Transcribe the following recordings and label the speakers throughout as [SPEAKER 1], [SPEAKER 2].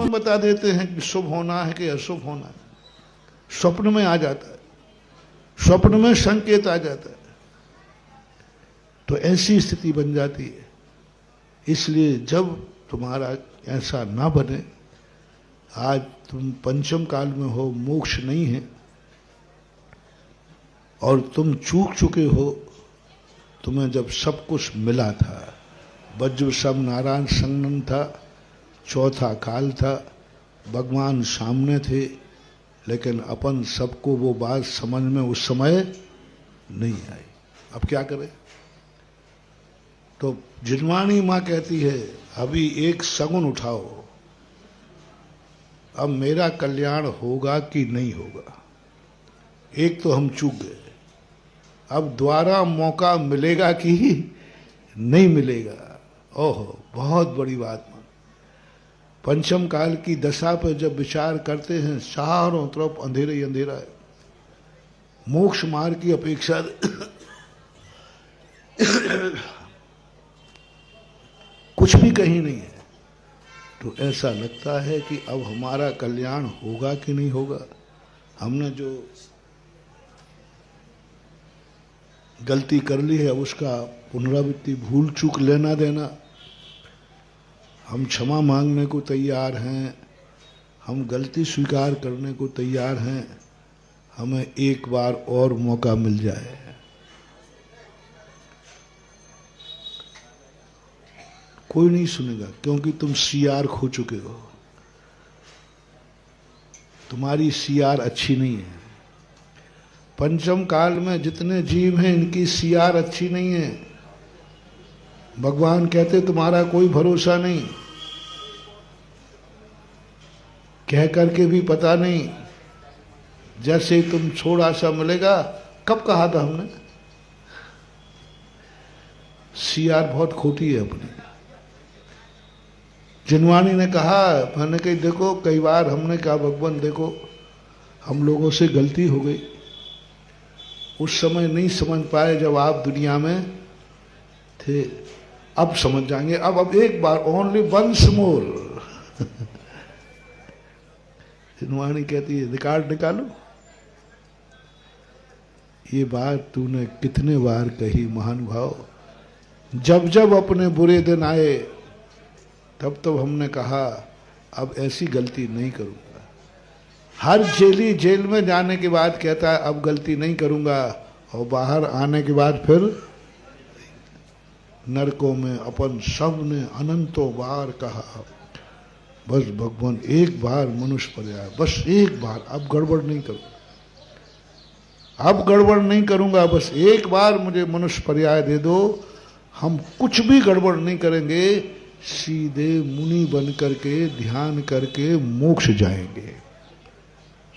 [SPEAKER 1] में बता देते हैं कि शुभ होना है कि अशुभ होना है, स्वप्न में आ जाता है, स्वप्न में संकेत आ जाता है, तो ऐसी स्थिति बन जाती है। इसलिए जब तुम्हारा ऐसा ना बने, आज तुम पंचम काल में हो, मोक्ष नहीं है और तुम चूक चुके हो। तुम्हें जब सब कुछ मिला था, वज्र सब नारायण संगम था, चौथा काल था, भगवान सामने थे, लेकिन अपन सबको वो बात समझ में उस समय नहीं आई। अब क्या करें? तो जिनवाणी माँ कहती है अभी एक सगुन उठाओ, अब मेरा कल्याण होगा कि नहीं होगा। एक तो हम चूक गए, अब दोबारा मौका मिलेगा कि नहीं मिलेगा। ओहो, बहुत बड़ी बात। पंचम काल की दशा पर जब विचार करते हैं, चारों तरफ अंधेरा ही अंधेरा है, मोक्ष मार्ग की अपेक्षा कुछ भी कहीं नहीं है। तो ऐसा लगता है कि अब हमारा कल्याण होगा कि नहीं होगा। हमने जो गलती कर ली है उसका पुनरावृत्ति, भूल चूक लेना देना, हम क्षमा मांगने को तैयार हैं, हम गलती स्वीकार करने को तैयार हैं। हमें एक बार और मौका मिल जाए। कोई नहीं सुनेगा, क्योंकि तुम सीआर खो चुके हो। तुम्हारी सीआर अच्छी नहीं है। पंचम काल में जितने जीव हैं, इनकी सीआर अच्छी नहीं है। भगवान कहते तुम्हारा कोई भरोसा नहीं, कह करके भी पता नहीं। जैसे तुम छोड़ा सा मिलेगा, कब कहा था हमने? सीआर बहुत खोटी है अपनी। जिनवाणी ने कहा, मैंने कही देखो, कई बार हमने कहा भगवान देखो हम लोगों से गलती हो गई, उस समय नहीं समझ पाए जब आप दुनिया में थे, अब समझ जाएंगे। अब एक बार, ओनली वंस मोर। जिनवाणी कहती है रिकॉर्ड निकालो। ये बात तूने कितने बार कही महानुभाव। जब जब अपने बुरे दिन आए, तब तब हमने कहा अब ऐसी गलती नहीं करूंगा। हर जेली जेल में जाने के बाद कहता है अब गलती नहीं करूंगा, और बाहर आने के बाद फिर नरकों में अपन सब ने अनंतों बार कहा बस भगवान एक बार मनुष्य पर आया, बस एक बार, अब गड़बड़ नहीं करूंगा, अब गड़बड़ नहीं करूंगा, बस एक बार मुझे मनुष्य पर्याय दे दो। हम कुछ भी गड़बड़ नहीं करेंगे, सीधे मुनि बन करके ध्यान करके मोक्ष जाएंगे।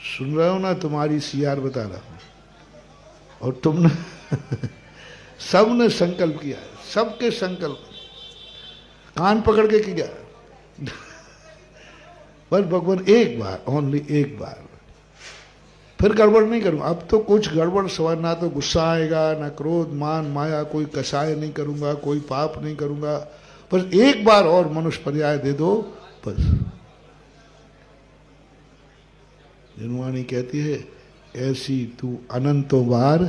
[SPEAKER 1] सुन रहे हो ना? तुम्हारी सीआर बता रहा हूं। और तुमने सबने संकल्प किया है, सबके संकल्प कान पकड़ के किया। बस भगवान एक बार, ओनली एक बार, फिर गड़बड़ नहीं करूंगा। अब तो कुछ गड़बड़ सवाल, ना तो गुस्सा आएगा, ना क्रोध मान माया, कोई कसाय नहीं करूंगा, कोई पाप नहीं करूंगा, बस एक बार और मनुष्य पर्याय दे दो बस। जिनवाणी कहती है ऐसी तू अनंतों बार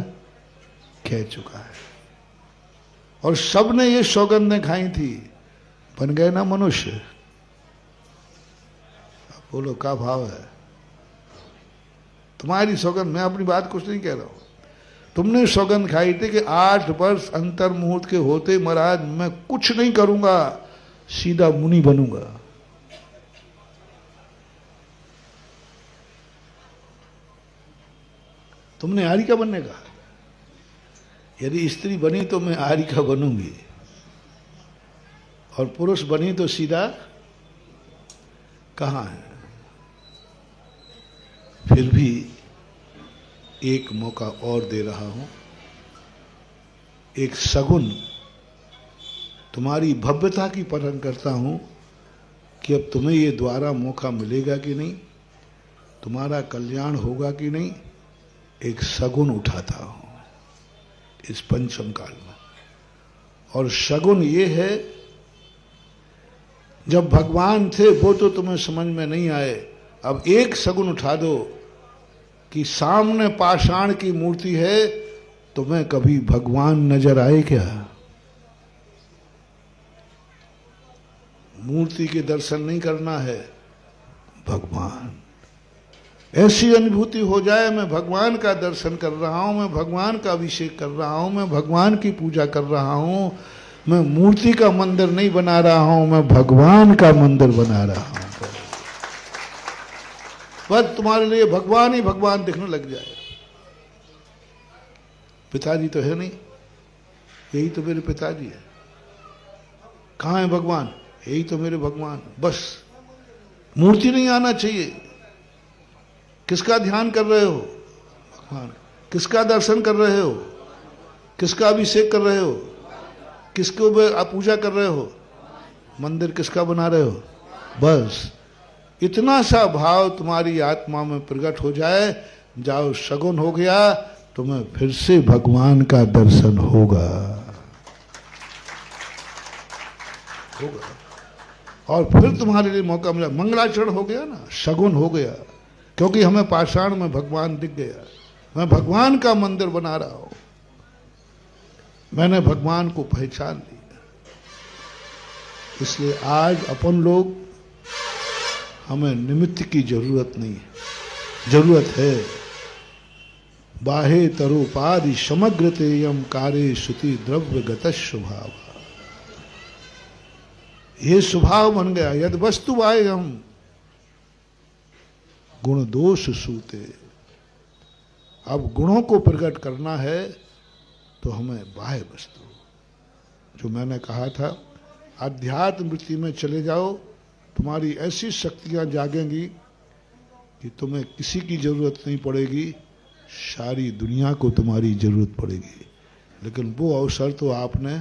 [SPEAKER 1] कह चुका है, और सबने ये सौगंधें खाई थी, बन गए ना मनुष्य। अब बोलो क्या भाव है? तुम्हारी सौगंध, मैं अपनी बात कुछ नहीं कह रहा हूं। तुमने सौगंध खाई थी कि 8 वर्ष अंतर मुहूर्त के होते महाराज मैं कुछ नहीं करूंगा, सीधा मुनि बनूंगा। तुमने आरिका बनने का, यदि स्त्री बनी तो मैं आरिका बनूंगी, और पुरुष बनी तो सीधा कहां है। फिर भी एक मौका और दे रहा हूं, एक सगुन तुम्हारी भव्यता की परख करता हूं कि अब तुम्हें ये दोबारा मौका मिलेगा कि नहीं, तुम्हारा कल्याण होगा कि नहीं। एक सगुन उठाता हूं इस पंचम काल में, और सगुन ये है जब भगवान थे वो तो तुम्हें समझ में नहीं आए। अब एक सगुन उठा दो कि सामने पाषाण की मूर्ति है, तुम्हें कभी भगवान नजर आए क्या? मूर्ति के दर्शन नहीं करना है, भगवान। ऐसी अनुभूति हो जाए मैं भगवान का दर्शन कर रहा हूं, मैं भगवान का अभिषेक कर रहा हूं, मैं भगवान की पूजा कर रहा हूं, मैं मूर्ति का मंदिर नहीं बना रहा हूं, मैं भगवान का मंदिर बना रहा हूं। बस तुम्हारे लिए भगवान ही भगवान दिखने लग जाए। पिताजी तो है नहीं, यही तो मेरे पिताजी है। कहां है भगवान? यही तो मेरे भगवान। बस मूर्ति नहीं आना चाहिए। किसका ध्यान कर रहे हो? भगवान। किसका दर्शन कर रहे हो? किसका अभिषेक कर रहे हो? किसको आप पूजा कर रहे हो? मंदिर किसका बना रहे हो? बस इतना सा भाव तुम्हारी आत्मा में प्रकट हो जाए, जाओ शगुन हो गया, तुम्हें फिर से भगवान का दर्शन होगा। और फिर तुम्हारे लिए मौका मिला। मंगलाचरण हो गया ना, शगुन हो गया, क्योंकि हमें पाषाण में भगवान दिख गया। मैं भगवान का मंदिर बना रहा हूं, मैंने भगवान को पहचान लिया। इसलिए आज अपन लोग, हमें निमित्त की जरूरत नहीं है, जरूरत है बाहे तरोपादि समग्र तेयम कारे श्रुति द्रव्य गत स्वभाव। ये स्वभाव बन गया। यद वस्तु आए हम गुण दोष सूते। अब गुणों को प्रकट करना है तो हमें बाह्य वस्तु, जो मैंने कहा था, अध्यात्म वृत्ति में चले जाओ, तुम्हारी ऐसी शक्तियां जागेंगी कि तुम्हें किसी की जरूरत नहीं पड़ेगी, सारी दुनिया को तुम्हारी जरूरत पड़ेगी। लेकिन वो अवसर तो आपने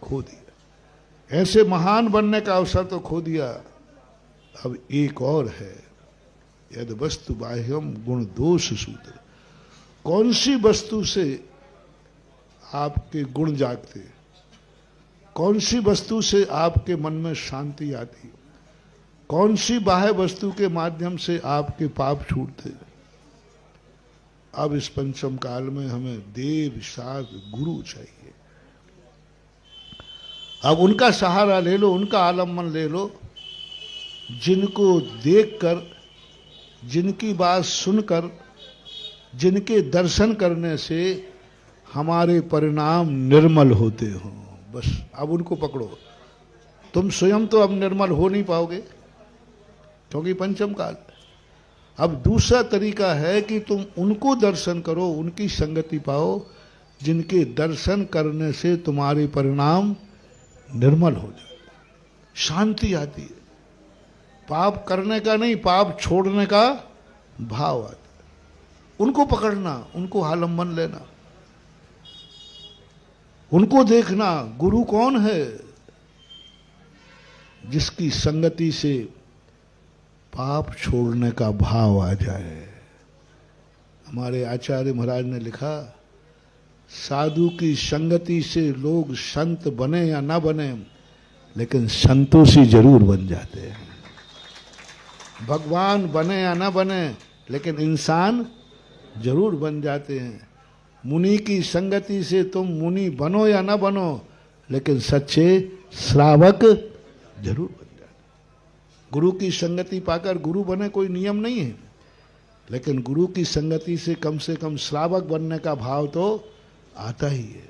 [SPEAKER 1] खो दिया। ऐसे महान बनने का अवसर तो खो दिया। अब एक और है, यद वस्तु बाह्यम गुण दोष सूत्र। कौन सी वस्तु से आपके गुण जागते? कौन सी वस्तु से आपके मन में शांति आती? कौन सी बाह्य वस्तु के माध्यम से आपके पाप छूटते? अब इस पंचम काल में हमें देव शास्त्र गुरु चाहिए। अब उनका सहारा ले लो, उनका आलम्बन ले लो, जिनको देखकर, जिनकी बात सुनकर, जिनके दर्शन करने से हमारे परिणाम निर्मल होते हो। बस अब उनको पकड़ो। तुम स्वयं तो अब निर्मल हो नहीं पाओगे, क्योंकि पंचम काल। अब दूसरा तरीका है कि तुम उनको दर्शन करो, उनकी संगति पाओ, जिनके दर्शन करने से तुम्हारे परिणाम निर्मल हो जाए, शांति आती है। पाप करने का नहीं, पाप छोड़ने का भाव आता है। उनको पकड़ना, उनको आलम्बन लेना, उनको देखना। गुरु कौन है? जिसकी संगति से पाप छोड़ने का भाव आ जाए। हमारे आचार्य महाराज ने लिखा, साधु की संगति से लोग संत बने या ना बने, लेकिन संतोषी जरूर बन जाते हैं। भगवान बने या ना बने, लेकिन इंसान जरूर बन जाते हैं। मुनि की संगति से तुम मुनि बनो या ना बनो, लेकिन सच्चे श्रावक जरूर बन जाते। गुरु की संगति पाकर गुरु बने कोई नियम नहीं है, लेकिन गुरु की संगति से कम श्रावक बनने का भाव तो आता ही है।